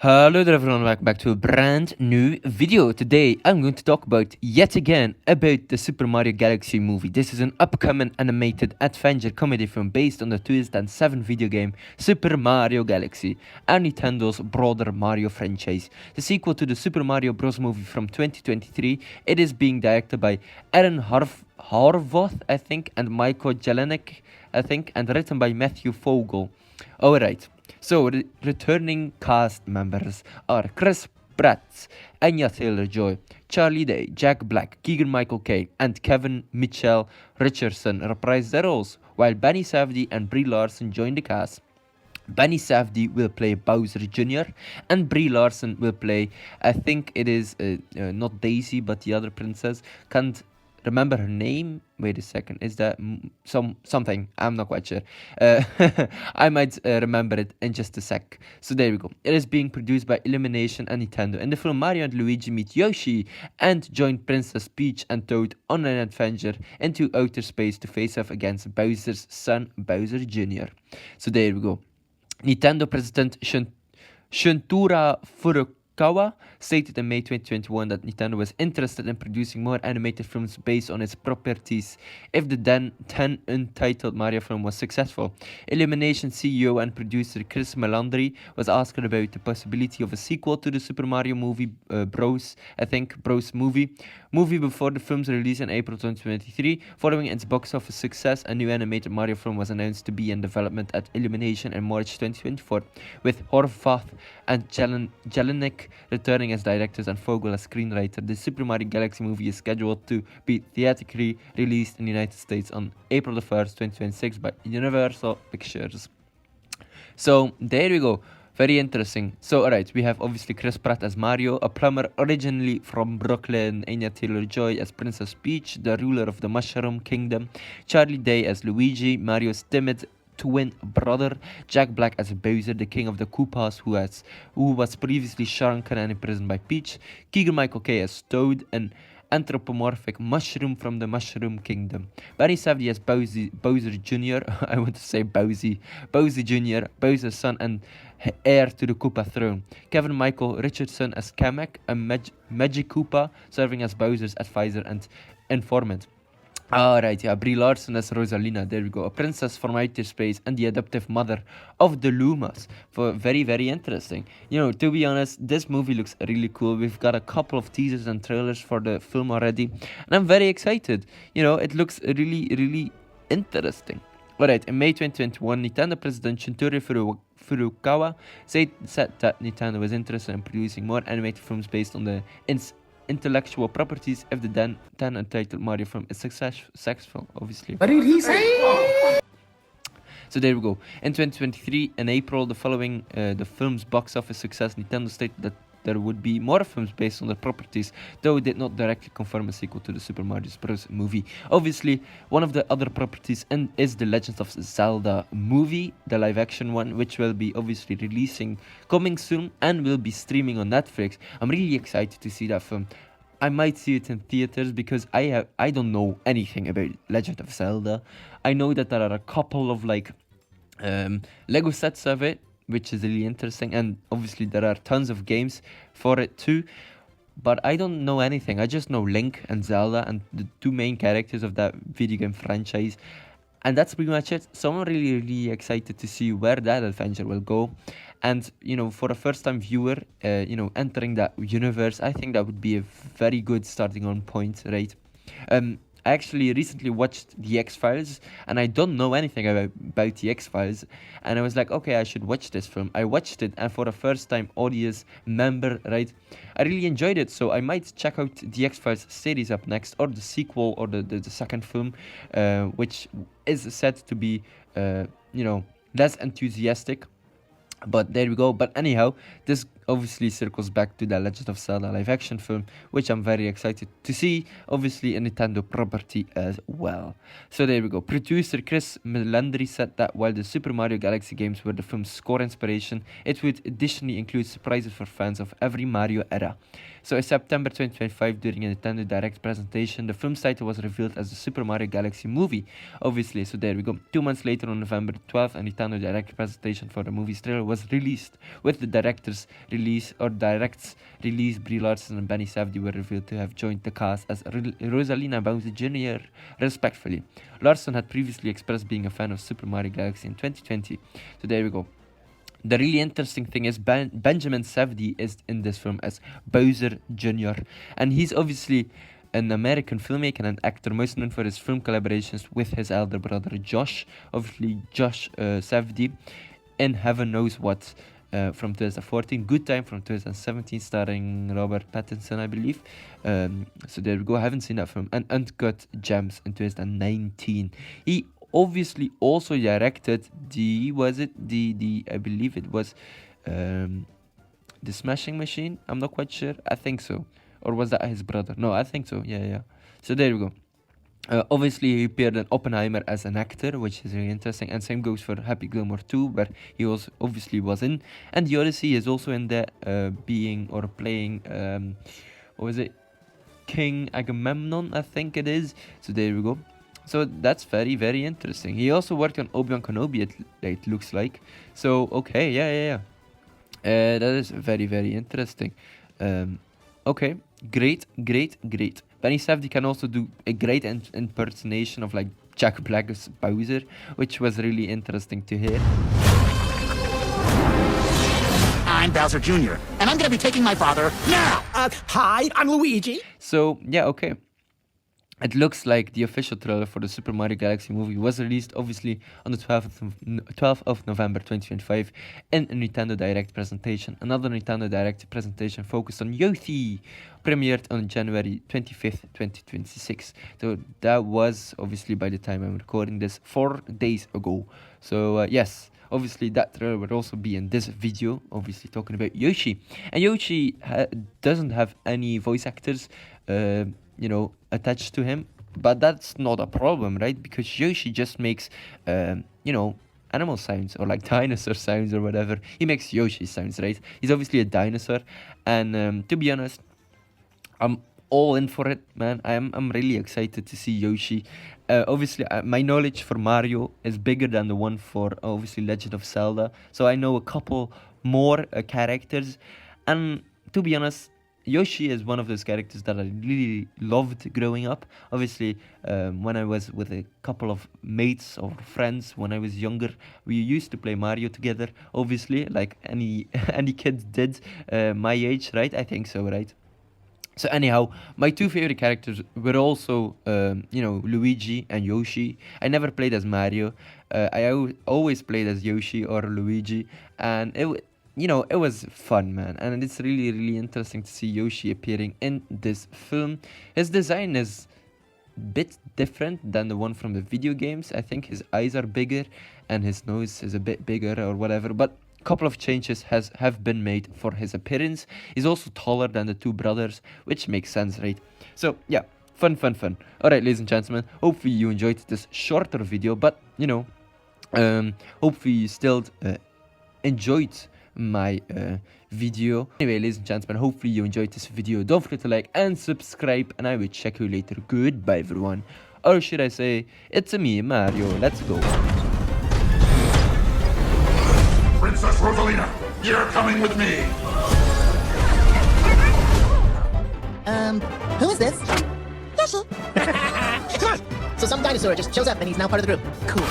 Hello there everyone, welcome back to a brand new video. Today I'm going to talk about, yet again, about the Super Mario Galaxy movie. This is an upcoming animated adventure comedy film based on the 2007 video game Super Mario Galaxy and Nintendo's broader Mario franchise. The sequel to the Super Mario Bros. Movie from 2023, it is being directed by Aaron Horvath, I think, and Michael Jelinek, I think, and written by Matthew Fogel. Alright. So, returning cast members are Chris Pratt, Anya Taylor-Joy, Charlie Day, Jack Black, Keegan-Michael Kay, and Kevin Mitchell Richardson reprise their roles, while Benny Safdie and Brie Larson join the cast. Benny Safdie will play Bowser Jr. and Brie Larson will play, I think it is not Daisy, but the other princess. Can't remember her name. Wait a second, is that something? I'm not quite sure. I might remember it in just a sec. So there we go. It is being produced by Illumination and Nintendo. In the film, Mario and Luigi meet Yoshi and join Princess Peach and Toad on an adventure into outer space to face off against Bowser's son, Bowser Jr. So there we go. Nintendo President Shuntura Furukawa stated in May 2021 that Nintendo was interested in producing more animated films based on its properties if the then untitled Mario film was successful. Illumination CEO and producer Chris Melandri was asked about the possibility of a sequel to the Super Mario movie Bros movie before the film's release in April 2023. Following its box office success, a new animated Mario film was announced to be in development at Illumination in March 2024, with Horvath and Jelinek returning as directors and Fogel as screenwriter. The Super Mario Galaxy movie is scheduled to be theatrically released in the United States on April 1st, 2026 by Universal Pictures. So there we go. Very interesting. So, alright, we have obviously Chris Pratt as Mario, a plumber originally from Brooklyn, Anya Taylor-Joy as Princess Peach, the ruler of the Mushroom Kingdom, Charlie Day as Luigi, Mario's timid twin brother, Jack Black as Bowser, the king of the Koopas, who was previously shrunken and imprisoned by Peach, Keegan-Michael Kay as Toad, an anthropomorphic mushroom from the Mushroom Kingdom, Benny Safdie as Bowser Jr., I want to say Bowser Jr., Bowser's son and heir to the Koopa throne, Kevin Michael Richardson as Kamek, a Magic Koopa, serving as Bowser's advisor and informant. Alright, yeah, Brie Larson as Rosalina, there we go, a princess from outer space and the adoptive mother of the Lumas. For very, very interesting. You know, to be honest, this movie looks really cool. We've got a couple of teasers and trailers for the film already, and I'm very excited. You know, it looks really, really interesting. Alright, in May 2021, Nintendo President Shuntori Furukawa said that Nintendo was interested in producing more animated films based on the intellectual properties if the then untitled Mario film is successful, obviously. What did he say? So there we go. In 2023, in April, following the film's box office success, Nintendo stated that there would be more films based on their properties, though it did not directly confirm a sequel to the Super Mario Bros. Movie. Obviously, one of the other properties is the Legend of Zelda movie, the live-action one, which will be obviously coming soon, and will be streaming on Netflix. I'm really excited to see that film. I might see it in theaters because I don't know anything about Legend of Zelda. I know that there are a couple of Lego sets of it, which is really interesting, and obviously there are tons of games for it too, but I don't know anything. I just know Link and Zelda and the two main characters of that video game franchise, and that's pretty much it. So I'm really, really excited to see where that adventure will go. And, you know, for a first-time viewer, entering that universe, I think that would be a very good starting on point, right? I actually recently watched The X-Files, and I don't know anything about The X-Files, and I was like, okay, I should watch this film. I watched it, and for a first-time audience member, right, I really enjoyed it, so I might check out The X-Files series up next, or the sequel, or the second film, which is said to be, less enthusiastic. But there we go. But anyhow, this obviously circles back to the Legend of Zelda live action film, which I'm very excited to see. Obviously a Nintendo property as well. So there we go. Producer Chris Melandri said that while the Super Mario Galaxy games were the film's score inspiration, it would additionally include surprises for fans of every Mario era. So in September 2025, during a Nintendo Direct presentation, the film's title was revealed as the Super Mario Galaxy movie, obviously. So there we go. 2 months later, on November 12th, a Nintendo Direct presentation for the movie's trailer was released, with the directors release or directs release, Brie Larson and Benny Safdie were revealed to have joined the cast as Rosalina Bowser Jr. respectively. Larson had previously expressed being a fan of Super Mario Galaxy in 2020. So there we go. The really interesting thing is Benjamin Safdie is in this film as Bowser Jr. And he's obviously an American filmmaker and actor, most known for his film collaborations with his elder brother Josh. Obviously, Josh Safdie in Heaven Knows What from 2014, Good Time from 2017, starring Robert Pattinson, I believe. So there we go. I haven't seen that film. And Uncut Gems in 2019. He obviously also directed the I believe it was the Smashing Machine. I'm not quite sure. I think so. Or was that his brother? No, I think so. Yeah. So there we go. Obviously, he appeared in Oppenheimer as an actor, which is really interesting. And same goes for Happy Gilmore 2, where he also obviously was in. And The Odyssey is also in there, playing, what was it? King Agamemnon, I think it is. So there we go. So that's very, very interesting. He also worked on Obi-Wan Kenobi, it looks like. So, okay, yeah. That is very, very interesting. Okay, great. Benny Safdie can also do a great impersonation of like Jack Black's Bowser, which was really interesting to hear. I'm Bowser Jr., and I'm gonna be taking my father now! Hi, I'm Luigi! So, yeah, okay. It looks like the official trailer for the Super Mario Galaxy movie was released obviously on the 12th of November 2025 in a Nintendo Direct presentation. Another Nintendo Direct presentation focused on Yoshi premiered on January 25th, 2026. So that was obviously, by the time I'm recording this, 4 days ago. So yes, obviously that trailer will also be in this video, obviously talking about Yoshi. And Yoshi doesn't have any voice actors attached to him, but that's not a problem, right? Because Yoshi just makes animal sounds, or like dinosaur sounds or whatever. He makes Yoshi sounds, right? He's obviously a dinosaur, and to be honest, I'm all in for it, man. I'm really excited to see Yoshi. Obviously, my knowledge for Mario is bigger than the one for obviously Legend of Zelda, so I know a couple more characters, and to be honest, Yoshi is one of those characters that I really loved growing up. Obviously, when I was with a couple of mates or friends when I was younger, we used to play Mario together. Obviously, like any kids did my age, right? I think so, right? So anyhow, my two favorite characters were also, Luigi and Yoshi. I never played as Mario. I always played as Yoshi or Luigi, and it was fun, man, and it's really, really interesting to see Yoshi appearing in this film. His design is a bit different than the one from the video games. I think his eyes are bigger and his nose is a bit bigger or whatever, but a couple of changes have been made for his appearance. He's also taller than the two brothers, which makes sense, right? So yeah, fun. Alright, ladies and gentlemen, hopefully you enjoyed this shorter video, but hopefully you still enjoyed my video. Anyway, ladies and gentlemen, hopefully you enjoyed this video. Don't forget to like and subscribe, and I will check you later. Goodbye, everyone. Or should I say, it's me, Mario. Let's go. Princess Rosalina, you're coming with me. Who is this? Yoshi. Come on. So some dinosaur just shows up and he's now part of the group. Cool.